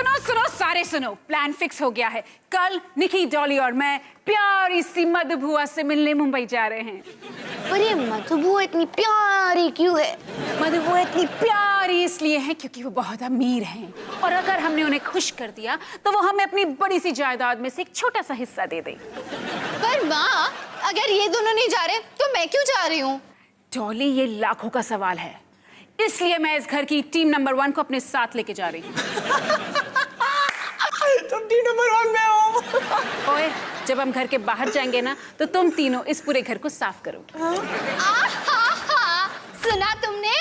सुनो सुनो सारे सुनो, प्लान फिक्स हो गया है। कल निकी, डॉली और मैं प्यारी सी मधु बुआ से मिलने मुंबई जा रहे हैं। पर ये मधु बुआ इतनी प्यारी क्यों है? मधु बुआ इतनी प्यारी इसलिए है क्योंकि वो बहुत अमीर हैं, और अगर हमने उन्हें खुश कर दिया तो वो हमें अपनी बड़ी सी जायदाद में से एक छोटा सा हिस्सा दे दें। पर माँ, अगर ये दोनों नहीं जा रहे तो मैं क्यों जा रही हूँ? डॉली, ये लाखों का सवाल है, इसलिए मैं इस घर की टीम नंबर 1 को अपने साथ लेके जा रही हूँ। तुम टीम नंबर 1 में हो। ओए, जब हम घर के बाहर जाएंगे ना तो तुम तीनों इस पूरे घर को साफ करोगे। सुना तुमने?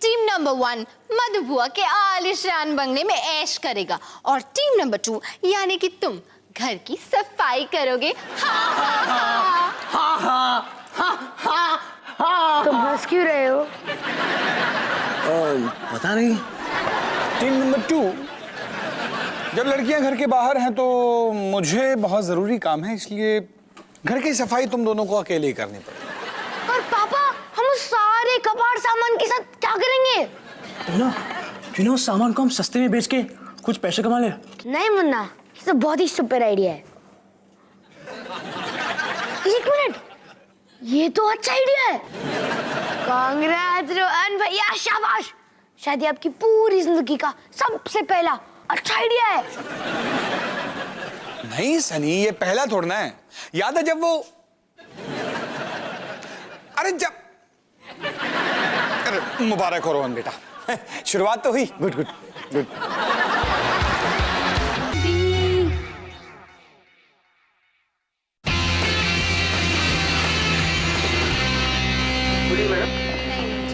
टीम नंबर 1 मधु बुआ के आलीशान बंगले में ऐश करेगा, और टीम नंबर 2 यानी कि तुम घर की सफाई करोगे। तुम हंस क्यों रहे हो? पता नहीं। टीम नंबर 2, जब लड़कियां घर के बाहर हैं तो मुझे बहुत जरूरी काम है, इसलिए घर की सफाई तुम दोनों को अकेले ही करनी पड़ेगी। पर पापा, हम उस सारे कबाड़ सामान के साथ क्या करेंगे? क्यों ना उस सामान को हम सस्ते में बेच के कुछ पैसे कमा ले। नहीं मुन्ना, ये तो बहुत ही सुपर आइडिया है। एक मिनट, ये तो अच्छा आइडिया है। कांग्रेस रोहन भैया, शाबाश। शायद ये आपकी पूरी जिंदगी का सबसे पहला अच्छा आइडिया है। नहीं सनी, ये पहला थोड़ना है। याद है जब वो अरे मुबारक हो रोहन बेटा, शुरुआत तो हुई। Good good good.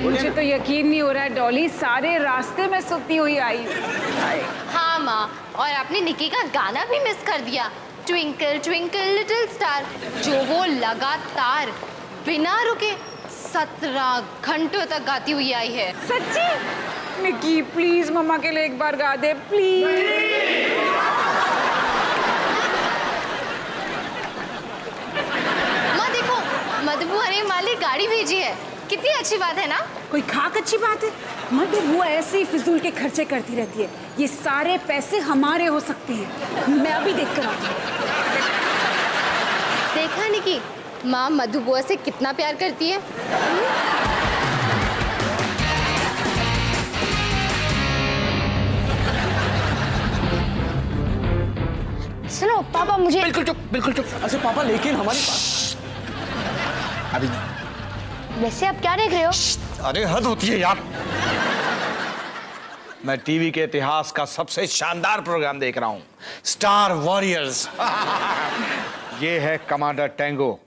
मुझे तो यकीन नहीं हो रहा है डॉली, सारे रास्ते में सोती हुई आई। हाँ माँ, और आपने निकी का गाना भी मिस कर दिया, ट्विंकल ट्विंकल लिटिल स्टार, जो वो लगातार बिना रुके 17 घंटों तक गाती हुई आई है। सच्ची? निकी प्लीज मम्मा के लिए एक बार गा दे प्लीज। माँ देखो, मधु बुआ ने माली गाड़ी भेजी है, कितनी अच्छी बात है ना? कोई खाक अच्छी बात है? मधु बुआ ऐसे ही फिजूल के खर्चे करती रहती है, ये सारे पैसे हमारे हो सकते हैं। मैं अभी देख कर आती हूँ। देखा निकी, माँ मधु बुआ से कितना प्यार करती है। सुनो पापा, मुझे बिल्कुल चुप, बिल्कुल चुप। अच्छा पापा, लेकिन हमारे पास अभी वैसे आप क्या देख रहे हो? अरे हद होती है यार। मैं टीवी के इतिहास का सबसे शानदार प्रोग्राम देख रहा हूं, स्टार वॉरियर्स। ये है commander Tengo,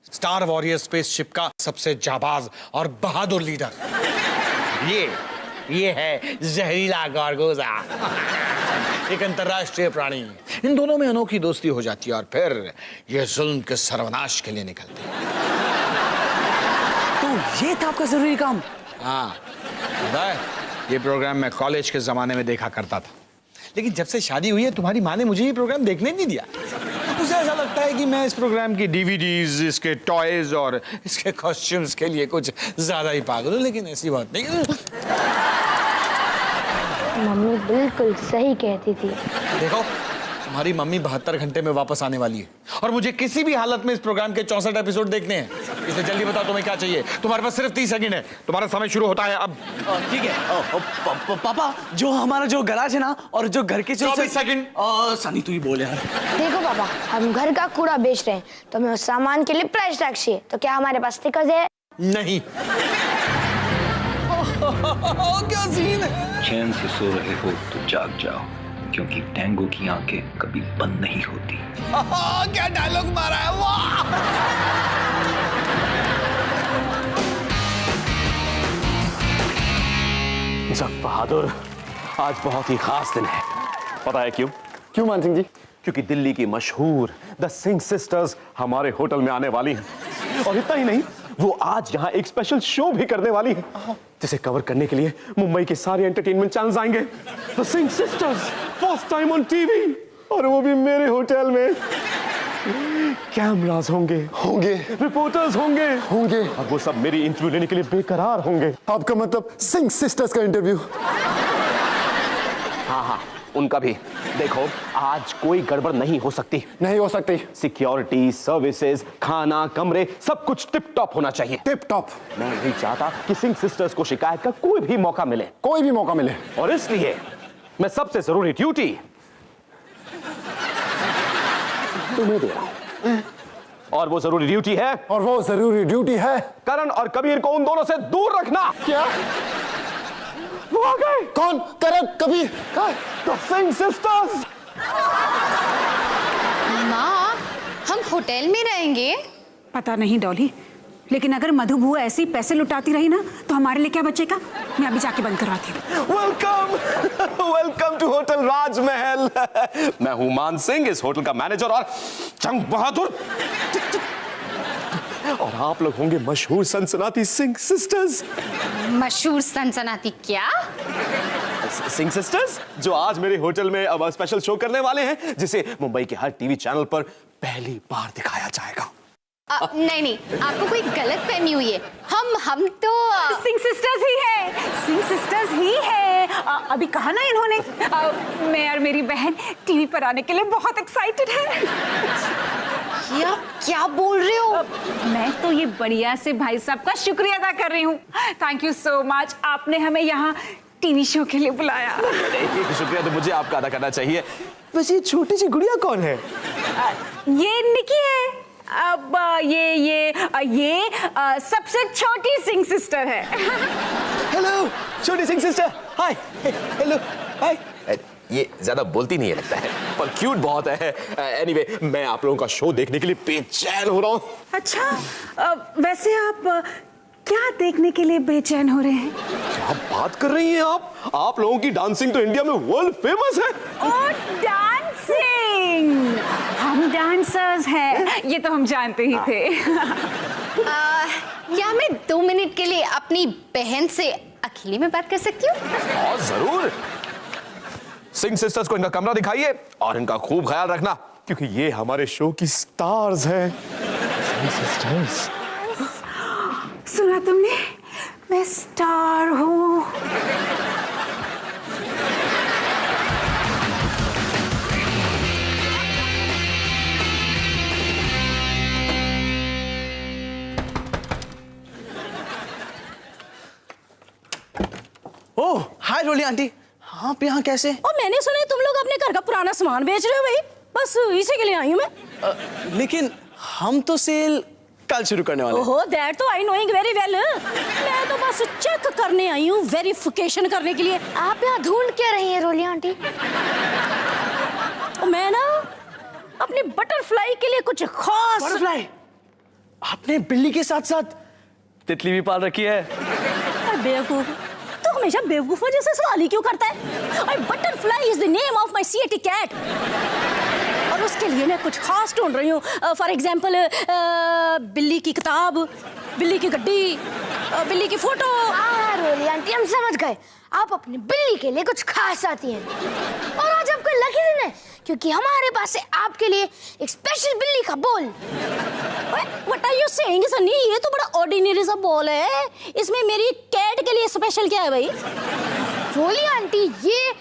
star warrior spaceship का सबसे जाबाज और बहादुर लीडर। ये है जहरीला गार्गोजा, एक अंतरराष्ट्रीय प्राणी। इन दोनों में अनोखी दोस्ती हो जाती है और फिर ये जुल्म के सर्वनाश के लिए निकलते हैं। तो ये था आपका जरूरी काम? हाँ, पता है, ये प्रोग्राम मैं कॉलेज के जमाने में देखा करता था, लेकिन जब से शादी हुई है तुम्हारी माँ ने मुझे ये प्रोग्राम देखने नहीं दिया। मुझे ऐसा लगता है कि मैं इस प्रोग्राम की डीवीडीज, इसके टॉयज और इसके कॉस्ट्यूम्स के लिए कुछ ज्यादा ही पागल हूँ, लेकिन ऐसी बात नहीं। मम्मी बिल्कुल सही कहती थी। देखो, तुम्हारी मम्मी 72 घंटे में वापस आने वाली है और मुझे किसी भी हालत में इस प्रोग्राम के 64 एपिसोड देखने हैं। इसलिए जल्दी बताओ तुम्हें क्या चाहिए। तुम्हारे पास सिर्फ 30 सेकंड है, तुम्हारा समय शुरू होता है अब। ठीक है। पापा, जो हमारा जो गैराज है ना, और जो घर के 24 सेकंड। सनी तू ही बोल यार। देखो पापा, हम घर का कूड़ा बेच रहे हैं तो हमें उस सामान के लिए प्राइस टैग चाहिए, तो क्या हमारे पास स्टिकर्स है? नहीं। क्या सीन है। चैन से सो रहे हो तो जाग जाओ, क्योंकि टेंगो की आंखें कभी बंद नहीं होती। क्या डायलॉग मारा है, वाह। जग बहादुर, आज बहुत ही खास दिन है। पता है क्यों? क्यों मान सिंह जी? क्योंकि दिल्ली की मशहूर द सिंह सिस्टर्स हमारे होटल में आने वाली हैं। और इतना ही नहीं, वो आज यहाँ एक स्पेशल शो भी करने वाली है, जिसे कवर करने के लिए मुंबई के सारे एंटरटेनमेंट चैनल्स आएंगे। The Singh sisters, first time on TV, और वो भी मेरे होटल में। कैमरास होंगे, रिपोर्टर्स होंगे, और वो सब मेरी इंटरव्यू लेने के लिए बेकरार होंगे। आपका मतलब सिंह सिस्टर्स का इंटरव्यू? हाँ, उनका भी। देखो, आज कोई गड़बड़ नहीं हो सकती। नहीं हो सकती। सिक्योरिटी, सर्विसेज, खाना, कमरे, सब कुछ टिप टॉप होना चाहिए। Tip top. मैं नहीं चाहता कि सिंह सिस्टर्स को शिकायत का कोई भी मौका मिले। कोई भी मौका मिले। और इसलिए मैं सबसे जरूरी ड्यूटी तुम्हें दे रहा हूं। और वो जरूरी ड्यूटी है, और वो जरूरी ड्यूटी है करण और कबीर को उन दोनों से दूर रखना। क्या? वो आ गए। कौन? करण, कबीर? The Singh sisters. माँ, हम होटल में रहेंगे? पता नहीं डॉली, लेकिन अगर मधु बुआ ऐसे ही पैसे लुटाती रही ना तो हमारे लिए क्या बचेगा। मैं अभी जाके बंद करवाती हूँ। वेलकम वेलकम टू होटल राजमहल। मैं हूं मान सिंह, इस होटल का मैनेजर और जंग बहादुर। और आप लोग होंगे मशहूर सनसनाती सिंह सिस्टर्स। मशहूर सनसनाती क्या? सिंह सिस्टर्स जो आज मेरे होटल में अब स्पेशल शो करने वाले हैं, जिसे मुंबई के हर टीवी चैनल पर पहली बार दिखाया जाएगा। नहीं, आपको कोई गलत फहमी हुई है। हम तो सिंह सिस्टर्स ही है, सिंह सिस्टर्स ही है। अभी कहा ना इन्होंने। मैं और मेरी बहन टीवी पर आने के लिए बहुत एक्साइटेड है। ये आप क्या बोल रहे हो? मैं तो ये बढ़िया से भाई साहब का शुक्रिया अदा कर रही हूँ। थैंक यू सो मच, आपने हमें यहाँ टीवी शो के लिए बुलाया। शुक्रिया तो मुझे आपका अदा करना चाहिए। वैसे ये छोटी सी गुड़िया कौन है? ये निकी है। अब ये सबसे छोटी सिंह सिस्टर है। हेलो छोटी सिंह सिस्टर। हाय। हेलो। हाय। ये ज्यादा बोलती नहीं है लगता है, पर क्यूट बहुत है। एनीवे, मैं आप लोगों का शो देखने के लिए बेचैन हो रहा हूँ। अच्छा, वैसे आप क्या देखने के लिए बेचैन हो रहे हैं? क्या बात कर रही हैं आप लोगों की डांसिंग तो इंडिया में वर्ल्ड फेमस है। ओह, डांसिंग! हम डांसर्स हैं, ये तो हम जानते ही थे। क्या मैं 2 मिनट के लिए अपनी बहन से अकेले में बात कर सकती हूँ? और जरूर। सिंह सिस्टर्स को इनका कमरा दिखाइए और इनका खूब ख्याल रखना, क्योंकि ये हमारे शो की स्टार्स हैं। सिंह सिस्टर्स। सुना तुमने? मैं स्टार हूँ। ओह, हाय रोली आंटी। आप यहाँ कैसे? और मैंने सुना है तुम लोग अपने घर का पुराना सामान बेच रहे हो भाई। बस इसी के लिए आई हूँ मैं। लेकिन हम तो सेल कल शुरू करने वाले हैं। ओहो, दैट तो आई नोइंग वेरी वेल। मैं तो बस चेक करने आई हूँ, वेरिफिकेशन करने के लिए। आप यहाँ ढूंढ क्या रही हैं रोली आंटी? मैं ना अपनी बटरफ्लाई के लिए कुछ खास। बटरफ्लाई? आपने बिल्ली के साथ साथ तितली भी पाल रखी है। बेवकूफ, तो हमेशा बेवकूफों जैसे सवाल ही क्यों करता है? Butterfly is the name of my C A T cat. और उसके लिए मैं कुछ खास ढूंढ रही हूँ। फॉर एग्जाम्पल, बिल्ली की किताब, बिल्ली की गड्डी, बिल्ली की फोटो। हाँ रोली आंटी, हम समझ गए। आप अपनी बिल्ली के लिए कुछ खास आती हैं। और आज आपका लकी दिन है, क्योंकि हमारे पास है आपके लिए एक स्पेशल बिल्ली का बोल। What are you saying, Sunny? ये तो बड़ा ऑर्डिनरी सा बॉल है। इसमें मेरी कैट के लिए स्पेशल क्या है भाई? रोली आंटी, ये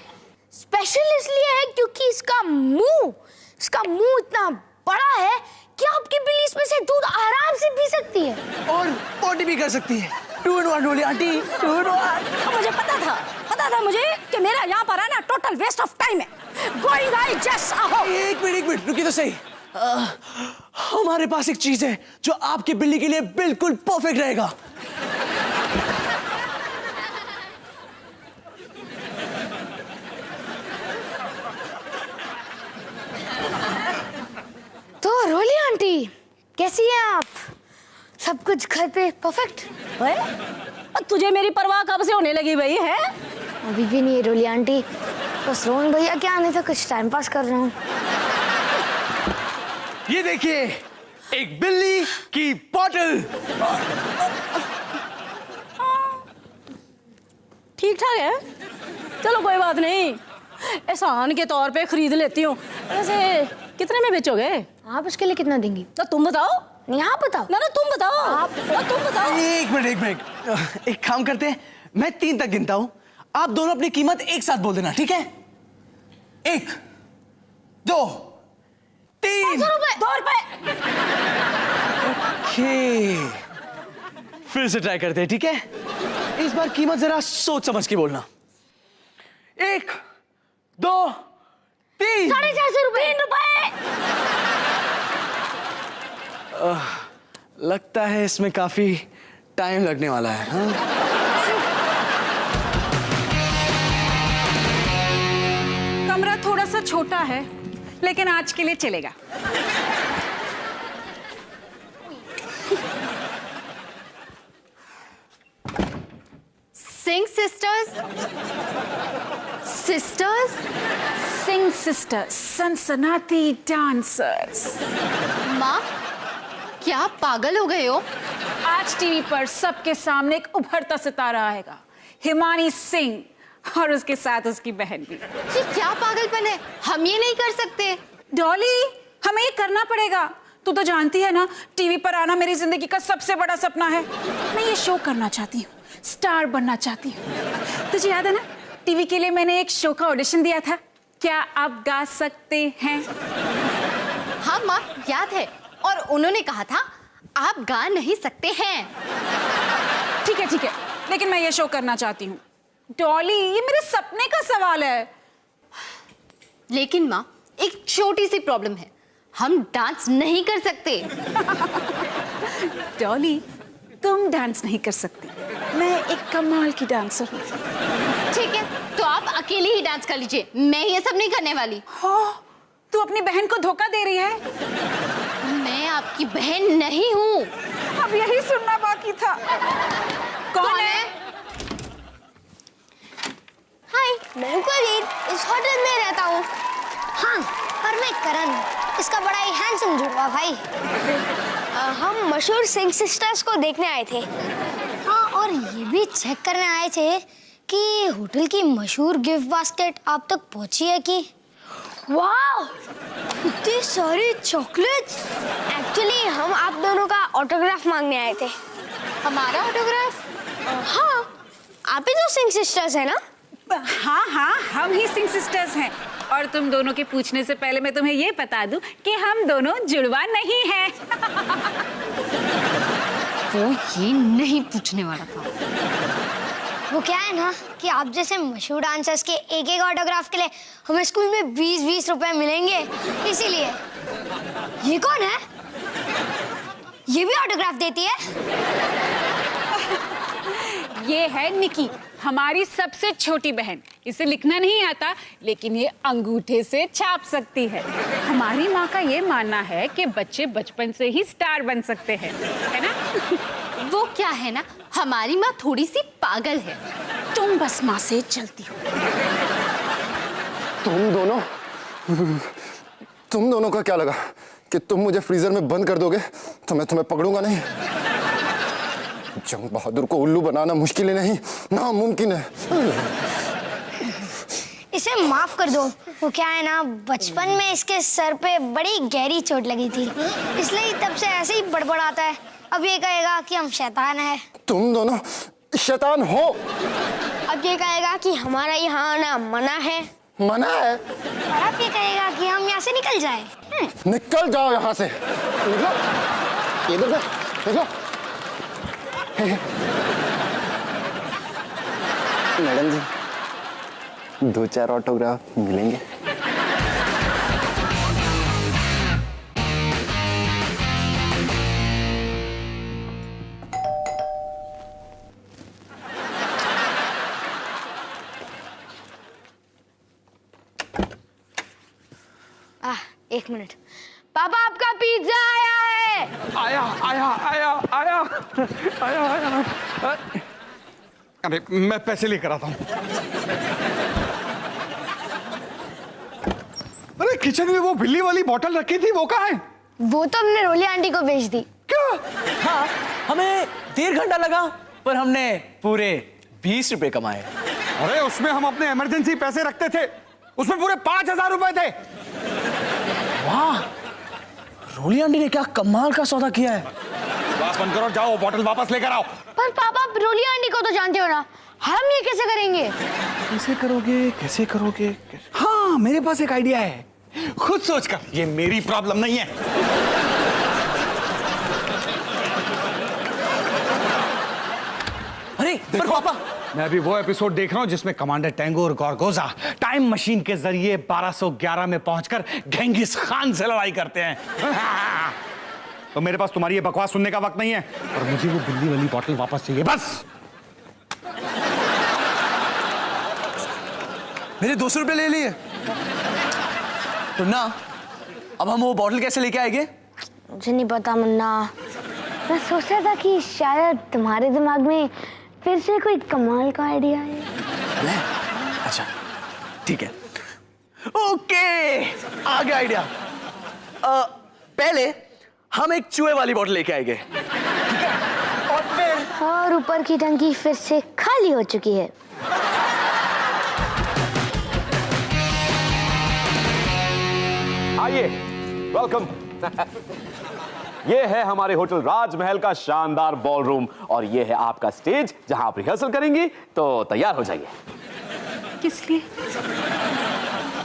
स्पेशल इसलिए है क्योंकि इसका मुंह इतना बड़ा है कि आपकी बिल्ली इसमें से दूध आराम से पी सकती है और पोटी भी कर सकती है। 2 in 1 रोली आंटी, 2 in 1। मुझे पता था मुझे कि मेरा यहाँ पर आना टोटल वेस्ट ऑफ टाइम है। Going, I just एक मिनट रुकिए तो सही। हमारे पास एक चीज है जो आपकी बिल्ली के लिए बिल्कुल परफेक्ट रहेगा। तो रोली आंटी, कैसी हैं आप? सब कुछ घर पे परफेक्ट? तुझे मेरी परवाह कब से होने लगी भाई है? अभी भी नहीं है रोली आंटी, बस रोहन भैया के आने तक कुछ टाइम पास कर रहा हूँ। ये देखिए, एक बिल्ली की बॉटल। ठीक ठाक है, चलो कोई बात नहीं, एहसान के तौर पे खरीद लेती हूँ। वैसे कितने में बेचोगे? आप उसके लिए कितना देंगी? तो तुम बताओ। नहीं, आप बताओ ना तुम बताओ। तुम बताओ। एक मिनट, एक काम करते हैं, मैं 3 तक गिनता हूँ, आप दोनों अपनी कीमत एक साथ बोल देना, ठीक है? 1 2 3 ₹2 ओके, फिर से ट्राई करते हैं, ठीक है? इस बार कीमत जरा सोच समझ के बोलना। 1 2 3 ₹450 लगता है इसमें काफी टाइम लगने वाला है। हाँ? कमरा थोड़ा सा छोटा है, लेकिन आज के लिए चलेगा। Singh sisters, sisters, Singh sisters, सनसनाती डांसर्स। माँ क्या आप पागल हो गए हो? आज टीवी पर सबके सामने एक उभरता सितारा आएगा, हिमानी सिंह, और उसके साथ उसकी बहन भी। ये क्या पागलपन है? हम ये नहीं कर सकते। डॉली, हमें ये करना पड़ेगा। तू तो जानती है ना, टीवी पर आना मेरी जिंदगी का सबसे बड़ा सपना है। मैं ये शो करना चाहती हूँ, स्टार बनना चाहती हूँ। तुझे याद है ना, टीवी के लिए मैंने एक शो का ऑडिशन दिया था। क्या आप गा सकते हैं? हाँ माँ, याद है। और उन्होंने कहा था आप गा नहीं सकते हैं। ठीक है, लेकिन मैं ये शो करना चाहती हूँ। डॉली, ये मेरे सपने का सवाल है। लेकिन माँ, एक छोटी सी प्रॉब्लम है, हम डांस नहीं कर सकते। डॉली, तुम डांस नहीं कर सकती, मैं एक कमाल की डांसर हूँ। ठीक है, तो आप अकेले ही डांस कर लीजिए, मैं ये सब नहीं करने वाली। हाँ, तू अपनी बहन को धोखा दे रही है। मैं आपकी बहन नहीं हूँ। अब यही सुनना बाकी था। कौन है? हाय, मैं हूँ कबीर, इस होटल में रहता हूँ। हाँ, और मैं करण, इसका बड़ा ही हैंडसम जुड़वा भाई। हम मशहूर सिंह सिस्टर्स को देखने आए थे। हाँ, और ये भी चेक करने आए थे कि होटल की मशहूर गिफ्ट बास्केट आप तक पहुंची है कि। वाह, इतनी सारी चॉकलेट्स। एक्चुअली हम आप दोनों का ऑटोग्राफ मांगने आए थे। हमारा ऑटोग्राफ? हाँ, आप ही तो सिंह सिस्टर्स है ना? हाँ, हम ही सिंह सिस्टर्स हैं। और तुम दोनों के पूछने से पहले मैं तुम्हें ये बता दूं कि हम दोनों जुड़वा नहीं हैं। वो ये नहीं पूछने वाला था। वो क्या है ना कि आप जैसे मशहूर डांसर्स के एक ऑटोग्राफ के लिए हमें स्कूल में 20-20 रुपए मिलेंगे, इसीलिए। ये कौन है? ये भी ऑटोग्राफ देती है? ये है निकी, हमारी सबसे छोटी बहन। इसे लिखना नहीं आता, लेकिन ये अंगूठे से छाप सकती है। हमारी माँ का ये मानना है कि बच्चे बचपन से ही स्टार बन सकते हैं, है ना? वो क्या है ना, हमारी माँ थोड़ी सी पागल है। तुम बस माँ से चलती हो। तुम दोनों का क्या लगा कि तुम मुझे फ्रीजर में बंद कर दोगे तो मैं तुम्हें पकड़ूंगा नहीं? जंग बहादुर को उल्लू बनाना मुश्किल ही नहीं, नामुमकिन है। इसे माफ कर दो। वो क्या है ना, बचपन में इसके सर पे बड़ी गहरी चोट लगी थी, इसलिए तब से ऐसे ही बड़बड़ाता है। अब ये कहेगा कि हम शैतान हैं। तुम दोनों शैतान हो। अब ये कहेगा कि हमारा यहाँ आना मना है। मना है? और अब ये कहेगा कि हम यहाँ से निकल जाएं। निकल जाओ यहाँ से, निकलो इधर से, निकलो। मैडम जी, 2-4 ऑटोग्राफ मिलेंगे? एक मिनट, पापा आपका पिज्जा आया है। आया। अरे मैं पैसे लेकर आता हूँ। अरे किचन में वो बिल्ली वाली बोतल रखी थी, वो कहाँ है? वो तो हमने रोली आंटी को बेच दी। क्या? हाँ, हमें 1.5 घंटा लगा, पर हमने पूरे 20 रुपए कमाए। अरे उसमें हम अपने इमरजेंसी पैसे रखते थे, उसमें पूरे 5000 रुपए थे। वाह, रोली आंटी ने क्या कमाल का सौदा किया है। बस बंद करो, जाओ बोतल वापस लेकर आओ। पर पापा, आप रोली आंटी को तो जानते हो ना, हम ये कैसे करेंगे? कैसे करोगे? हाँ, हाँ, मेरे पास एक आइडिया है, खुद सोच कर। ये मेरी प्रॉब्लम नहीं है। अरे पर पापा, मैं अभी वो एपिसोड देख रहा हूं जिसमें कमांडर टेंगो और गोरगोजा टाइम मशीन के जरिए 1211 में पहुंचकर गेंगिस खान से लड़ाई करते हैं। तो मेरे पास तुम्हारी ये बकवास सुनने का वक्त नहीं है, और मुझे वो बिल्ली वाली बॉटल वापस चाहिए, बस। मेरे 200 रुपए ले लिए। तो ना, अब हम वो बॉटल कैसे लेके आएंगे? मुझे नहीं पता मुन्ना, मैं सोच रहा था कि शायद तुम्हारे दिमाग में फिर से कोई कमाल का आइडिया है। अच्छा ठीक है, ओके, आ गया आइडिया। पहले हम एक चूहे वाली बोतल लेके आएंगे, और ऊपर की टंकी फिर से खाली हो चुकी है। आइए, वेलकम। ये है हमारे होटल राजमहल का शानदार बॉलरूम, और ये है आपका स्टेज जहां आप रिहर्सल करेंगी। तो तैयार हो जाइए। किस लिए?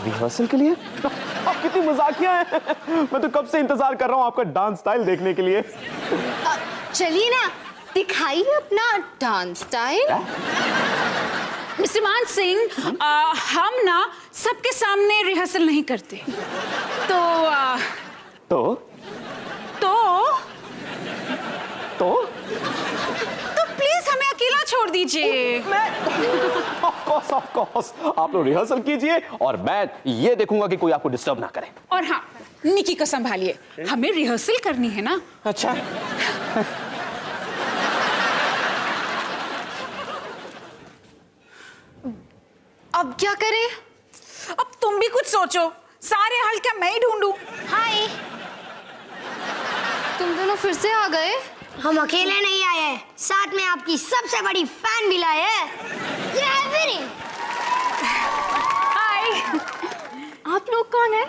रिहर्सल के लिए? आप कितनी मजाकिया हैं। मैं तो कब से इंतजार कर रहा हूं आपका डांस स्टाइल देखने के लिए। चलिए ना, दिखाइए अपना डांस स्टाइल। मिस्टर मान सिंह, हम ना सबके सामने रिहर्सल नहीं करते, तो प्लीज हमें अकेला छोड़ दीजिए। ऑफ कोर्स, आप लोग रिहर्सल कीजिए और मैं ये देखूंगा कि कोई आपको डिस्टर्ब ना करे। और हाँ, निकी को संभालिए, हमें रिहर्सल करनी है ना। अच्छा। अब क्या करें? अब तुम भी कुछ सोचो, सारे हल क्या मैं ही ढूंढूं? हाय, तुम दोनों फिर से आ गए? हम अकेले नहीं आए हैं, साथ में आपकी सबसे बड़ी फैन भी लाए हैं। ये है विनी। हाय। आप लोग कौन है?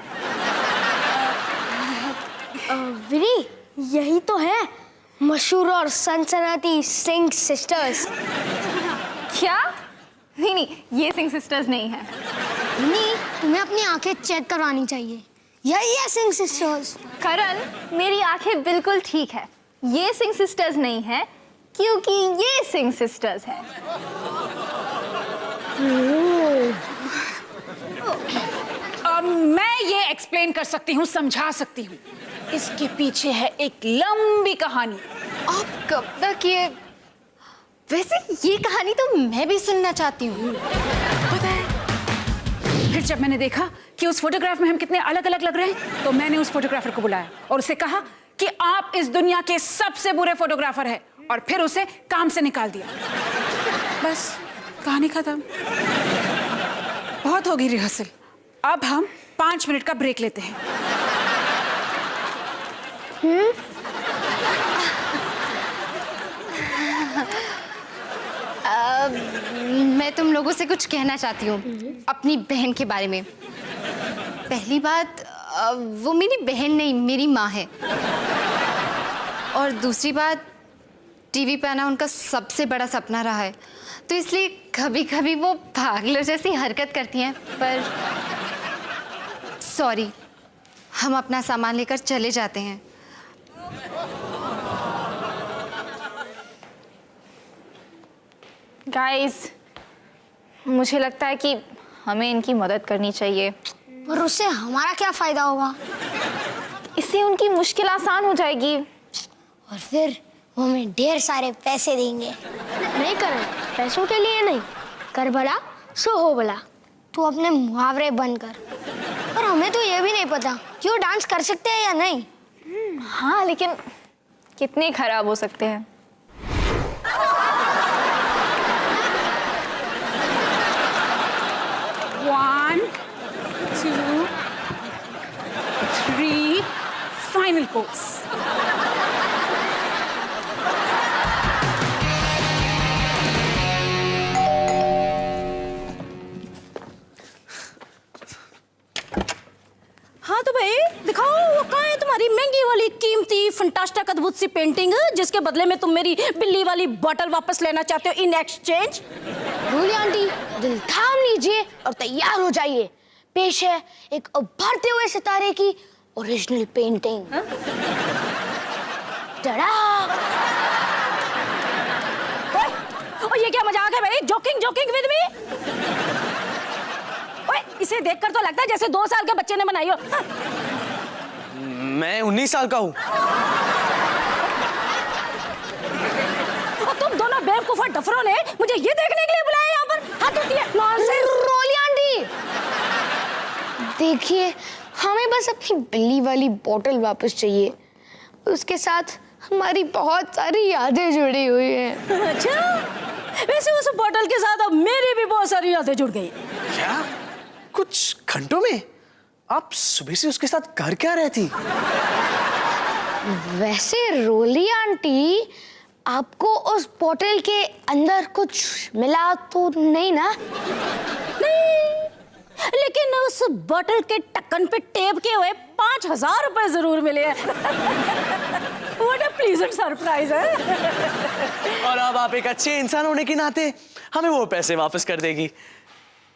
विनी, यही तो है मशहूर और सनसनाती सिंह सिस्टर्स। क्या? नहीं, ये सिंह सिस्टर्स नहीं है। विनी, तुम्हें अपनी आंखें चेक करवानी चाहिए, यही है सिंह सिस्टर्स। करण, मेरी आंखें बिल्कुल ठीक है। ये सिंह सिस्टर्स नहीं है, क्योंकि ये सिंह सिस्टर्स है। मैं ये एक्सप्लेन कर सकती हूँ, समझा सकती हूँ। इसके पीछे है एक लंबी कहानी। आप कब तक ये? वैसे ये कहानी तो मैं भी सुनना चाहती हूँ। पता है, फिर जब मैंने देखा कि उस फोटोग्राफ में हम कितने अलग अलग लग रहे हैं, तो मैंने उस फोटोग्राफर को बुलाया और उसे कहा कि आप इस दुनिया के सबसे बुरे फोटोग्राफर हैं, और फिर उसे काम से निकाल दिया। बस कहानी खत्म। बहुत होगी रिहर्सल, अब हम 5 मिनट का ब्रेक लेते हैं। मैं तुम लोगों से कुछ कहना चाहती हूँ अपनी बहन के बारे में। पहली बात, वो मेरी बहन नहीं, मेरी माँ है। और दूसरी बात, टीवी पे आना उनका सबसे बड़ा सपना रहा है, तो इसलिए कभी कभी वो पागलों जैसी हरकत करती हैं। पर सॉरी, हम अपना सामान लेकर चले जाते हैं। गाइस, मुझे लगता है कि हमें इनकी मदद करनी चाहिए। पर उससे हमारा क्या फायदा होगा? इससे उनकी मुश्किल आसान हो जाएगी। और फिर वो हमें ढेर सारे पैसे देंगे। नहीं करण, पैसों के लिए नहीं, कर भला सो हो भला। तू अपने मुहावरे बंद कर। पर हमें तो ये भी नहीं पता कि वो डांस कर सकते हैं या नहीं। हाँ, लेकिन कितने खराब हो सकते हैं। One, 2, 3, final pose. हाँ तो भाई दिखाओ, वो कहाँ है तुम्हारी महंगी वाली कीमती फंटास्टिक अद्भुत सी पेंटिंग, जिसके बदले में तुम मेरी बिल्ली वाली बॉटल वापस लेना चाहते हो इन एक्सचेंज? रूली आंटी, दिल थाम लीजिए और तैयार हो जाइए। पेश है एक उभरते हुए सितारे की ओरिजिनल पेंटिंग। और ये क्या मजाक है भाई? Joking with me? ओए, इसे देखकर तो लगता है जैसे 2 साल के बच्चे ने बनाई हो। मैं 19 साल का हूँ। और तुम दोनों बेवकूफ और डफरों ने मुझे ये देखने के लिए बुलाया यहाँ पर? हाथ उठाइए। नॉनसेंस। रोली आंटी, देखिए हमें बस अपनी बिल्ली वाली बोतल वापस चाहिए, उसके साथ हमारी बहुत सारी यादें जुड़ी हुई हैं। अच्छा, वैसे उस बोतल के साथ अब मेरी भी बहुत सारी यादें जुड़ गई। क्या? कुछ घंटों में? आप सुबह से उसके साथ कर क्या रही थी? वैसे रोली आंटी, आपको उस बोतल के अंदर कुछ मिला तो नहीं ना? नहीं, लेकिन उस बोतल के ढक्कन पे टेप किए हुए 5000 रुपए जरूर मिले हैं। What a pleasant surprise है। और अब आप एक अच्छे इंसान होने के नाते हमें वो पैसे वापस कर देगी।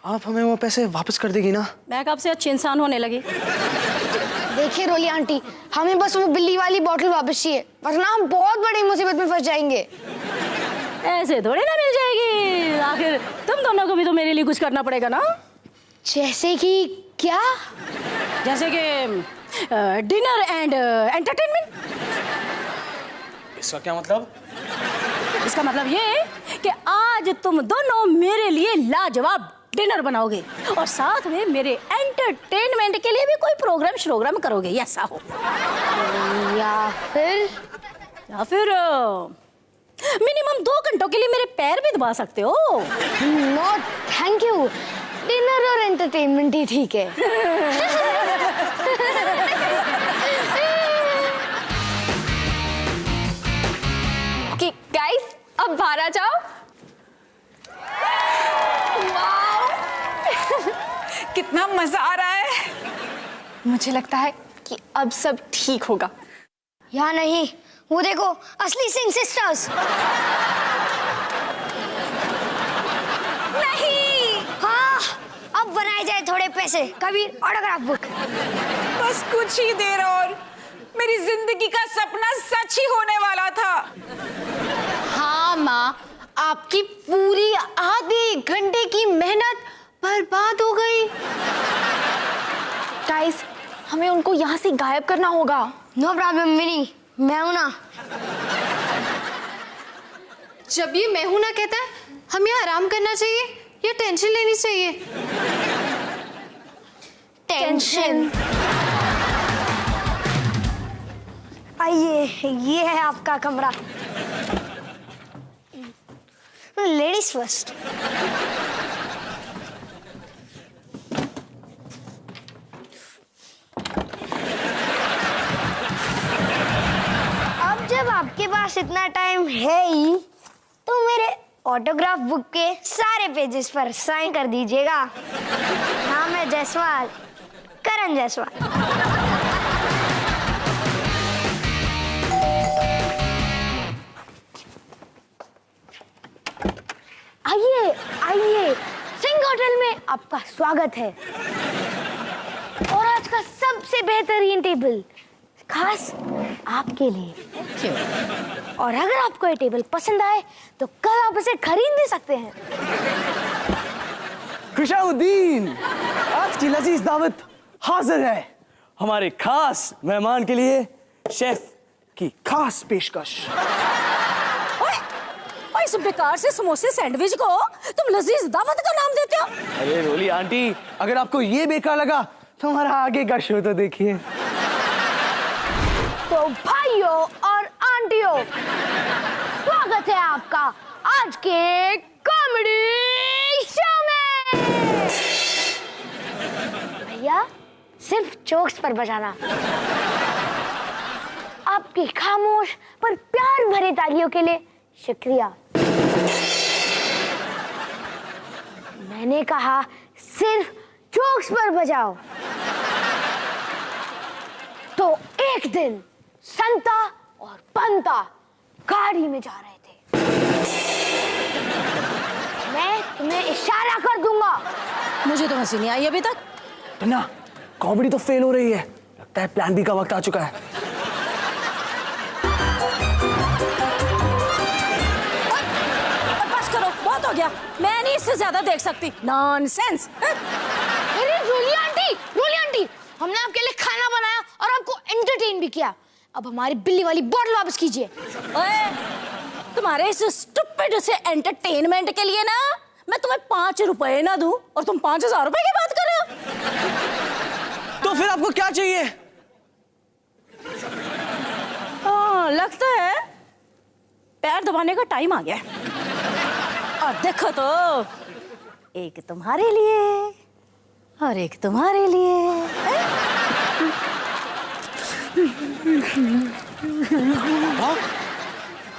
आप हमें वो पैसे वापस कर देगी ना? मैं कब से अच्छी इंसान होने लगी? देखिए रोली आंटी, हमें बस वो बिल्ली वाली बोतल वापस चाहिए, वरना हम बहुत बड़ी मुसीबत में फंस जाएंगे। ऐसे थोड़ी ना मिल जाएगी, आखिर तुम दोनों को भी तो मेरे लिए कुछ करना पड़ेगा ना। जैसे कि क्या? जैसे कि डिनर एंड एंटरटेनमेंट। इसका क्या मतलब? इसका मतलब ये कि आज तुम दोनों मेरे लिए लाजवाब डिनर बनाओगे और साथ में मेरे एंटरटेनमेंट के लिए भी कोई प्रोग्राम करोगे, ऐसा हो। या फिर मिनिमम 2 घंटों के लिए मेरे पैर भी दबा सकते हो। नो थैंक यू, डिनर और एंटरटेनमेंट ही ठीक है। कि गाइस अब बाहर आ जाओ। कितना मजा आ रहा है। मुझे लगता है कि अब सब ठीक होगा। या नहीं, वो देखो असली सिंह सिस्टर्स। नहीं, हाँ, अब बनाए जाए थोड़े पैसे, कबीर ऑटोग्राफ बुक। बस कुछ ही देर और मेरी जिंदगी का सपना सच ही होने वाला था। हाँ माँ, आपकी पूरी आधे घंटे की मेहनत बर्बाद हो गई। गाइस, हमें उनको यहाँ से गायब करना होगा। नो प्रॉब्लम विनी, मैं हूं ना। जब ये मैं हूं ना कहता है, हमें आराम करना चाहिए या टेंशन लेनी चाहिए? टेंशन। आइए, ये है आपका कमरा। Ladies first. अब जब आपके पास इतना टाइम है ही, तो मेरे ऑटोग्राफ बुक के सारे पेजेस पर साइन कर दीजिएगा। नाम है जायसवाल, करण जायसवाल। आइए आइए, सिंह होटल में आपका स्वागत है। और आज का सबसे बेहतरीन टेबल खास आपके लिए। और अगर आपको ये टेबल पसंद आए तो कल आप इसे खरीद भी सकते हैं। खुशाउद्दीन, आज की लजीज दावत हाजिर है। हमारे खास मेहमान के लिए शेफ की खास पेशकश। इस बेकार से समोसे सैंडविच को तुम लजीज दावत का नाम देते हो? अरे रोली आंटी, अगर आपको ये बेकार लगा तो हमारा आगे का शो तो देखिए। तो भाइयों और आंटियों, स्वागत है आपका आज के कॉमेडी शो में। भैया, सिर्फ जोक्स पर बजाना। आपकी खामोश पर प्यार भरे तालियों के लिए शुक्रिया। मैंने कहा सिर्फ जोक्स पर बजाओ। तो एक दिन संता और पंता गाड़ी में जा रहे थे। मैं तुम्हें इशारा कर दूंगा। मुझे तो हंसी नहीं आई अभी तक। टन्ना, कॉमेडी तो फेल हो रही है, लगता है प्लान बी का वक्त आ चुका है। बस करो, बहुत हो गया, मैं नहीं इससे ज्यादा देख सकती। नॉनसेंस। अरे रोली आंटी, हमने आपके लिए खाना बनाया और आपको एंटरटेन भी किया। अब हमारी बिल्ली वाली बॉटल वापस कीजिए। ओए, तुम्हारे इस स्टूपिड से एंटरटेनमेंट के लिए ना मैं तुम्हें 5 रुपए ना दूं और तुम 5000 रुपए की बात कर रहे हो। तो फिर आपको क्या चाहिए? हाँ, लगता है पैर दबाने का टाइम आ गया। और देखो तो, एक तुम्हारे लिए और एक तुम्हारे लिए।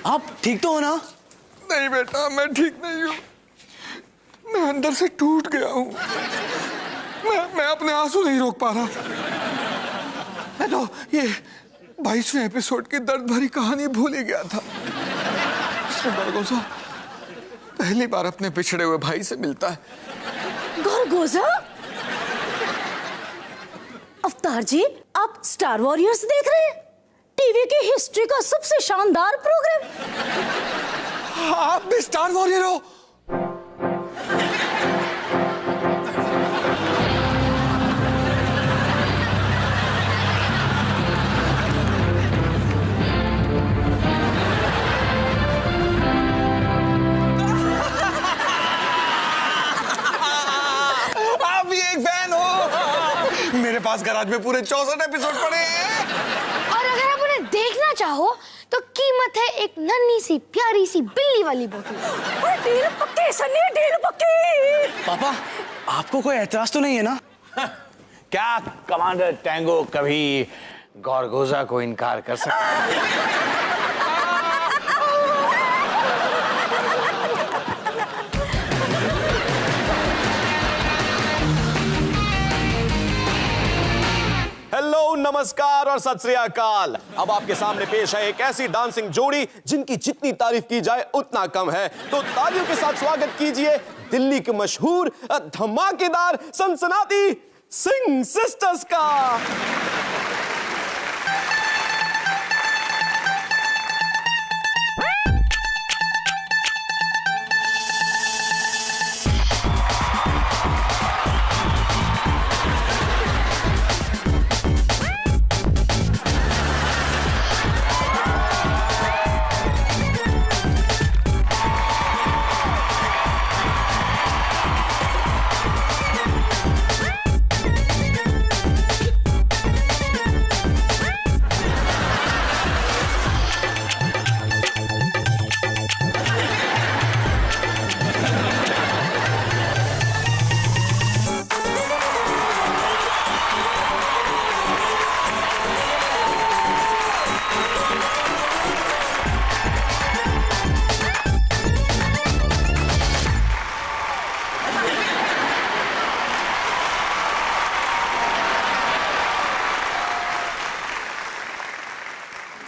आप ठीक तो हो ना? नहीं बेटा, मैं ठीक नहीं हूँ। मैं अंदर से टूट गया हूँ। मैं अपने आंसू नहीं रोक पा रहा। मैं तो ये 22वें एपिसोड की दर्द भरी कहानी भूल ही गया था। इसमें गोरगोसा पहली बार अपने पिछड़े हुए भाई से मिलता है। गोरगोसा? अवतार जी, आप स्टार वॉरियर्स देख रहे हैं? टीवी की हिस्ट्री का सबसे शानदार प्रोग्राम। आप भी स्टार वॉरियर हो? आप भी एक फैन हो? मेरे पास गैराज में पूरे 64 एपिसोड पड़े हैं। और अगर आप उन्हें देखना चाहो तो कीमत है एक नन्ही सी प्यारी सी बिल्ली वाली बोतल। डील पक्की सन्नी, डील पक्की। पापा, आपको कोई एतराज तो नहीं है ना? क्या कमांडर टैंगो कभी गोरगोजा को इनकार कर सकता है? हेलो, नमस्कार और सत श्री अकाल। अब आपके सामने पेश है एक ऐसी डांसिंग जोड़ी जिनकी जितनी तारीफ की जाए उतना कम है। तो तालियों के साथ स्वागत कीजिए दिल्ली के मशहूर धमाकेदार सनसनाती सिंह सिस्टर्स का।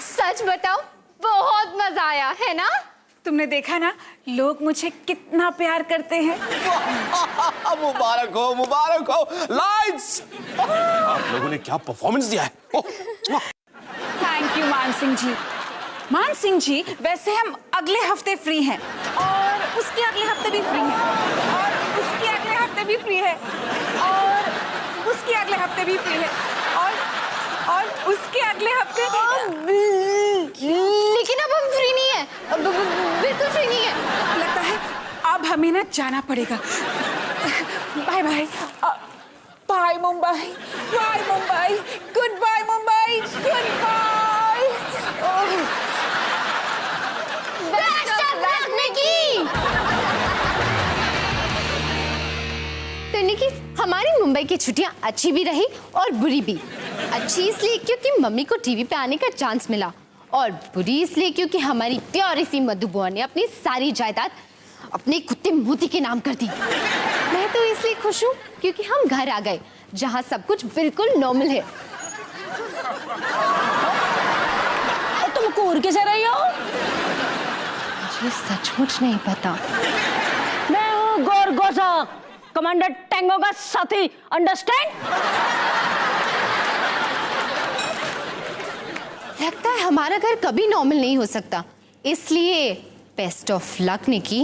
सच बताओ, बहुत मजा आया है ना? तुमने देखा ना लोग मुझे कितना प्यार करते हैं। मुबारक हो, मुबारक हो। लाइट्स! आप लोगों ने क्या परफॉर्मेंस दिया है। थैंक यू मान सिंह जी। मान सिंह जी, वैसे हम अगले हफ्ते फ्री हैं और उसके अगले हफ्ते भी फ्री हैं और उसके अगले हफ्ते भी फ्री है और उसके अगले हफ्ते भी फ्री है और उसके अगले हफ्ते लेकिन अब हम फ्री नहीं है, बिल्कुल फ्री नहीं है। लगता है अब हमें ना जाना पड़ेगा। Bye bye. Bye Mumbai, bye Mumbai, goodbye Mumbai, goodbye. Best of luck Nikki. तो निकी, हमारी मुंबई की छुट्टियां अच्छी भी रही और बुरी भी। अच्छी इसलिए क्योंकि मम्मी को टीवी पे आने का चांस मिला और बुरी इसलिए क्योंकि हमारी प्यारी सी मधु बुआ ने अपनी सारी जायदाद अपने कुत्ते मोती के नाम कर दी। मैं तो इसलिए खुश हूँ क्योंकि हम घर आ गए जहाँ सब कुछ बिल्कुल नॉर्मल है। और तुम कूर के जा रही हो? मुझे सचमुच नहीं पता। मैं हूँ गोरगोसा, कमांडर टेंगो का साथी, अंडरस्टैंड? लगता है हमारा घर कभी नॉर्मल नहीं हो सकता, इसलिए बेस्ट ऑफ लक निकी।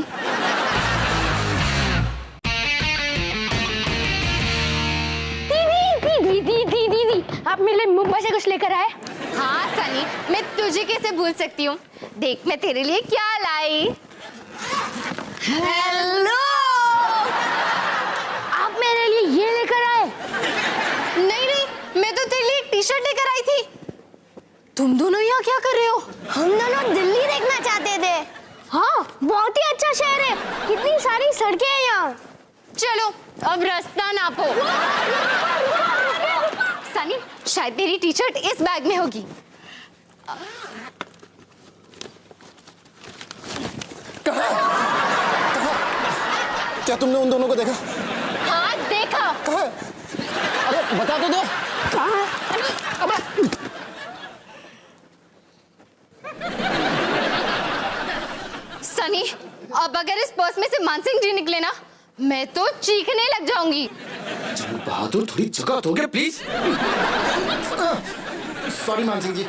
दीदी, आप मेरे लिए मुंबई से कुछ लेकर आए? हाँ सनी, मैं तुझे कैसे भूल सकती हूँ। देख मैं तेरे लिए क्या लाई। हेलो, आप मेरे लिए ये लेकर आए? नहीं, मैं तो तेरे लिए एक टी शर्ट लेकर आई थी। तुम दोनों यहाँ क्या कर रहे हो? हम दोनों दिल्ली देखना चाहते थे। हाँ, बहुत ही अच्छा शहर है, कितनी सारी सड़कें हैं यहाँ। चलो अब रास्ता नापो। सनी, शायद तेरी टी शर्ट इस बैग में होगी। क्या तुमने उन दोनों को देखा? हाँ देखा। कहाँ है? अरे बता तो दो। कहाँ? सनी, अब अगर इस पर्स में से मानसिंह जी निकले ना, मैं तो चीखने लग जाऊंगी। बहादुर थोड़ी जगह दोगे प्लीज। Sorry Mansingh ji.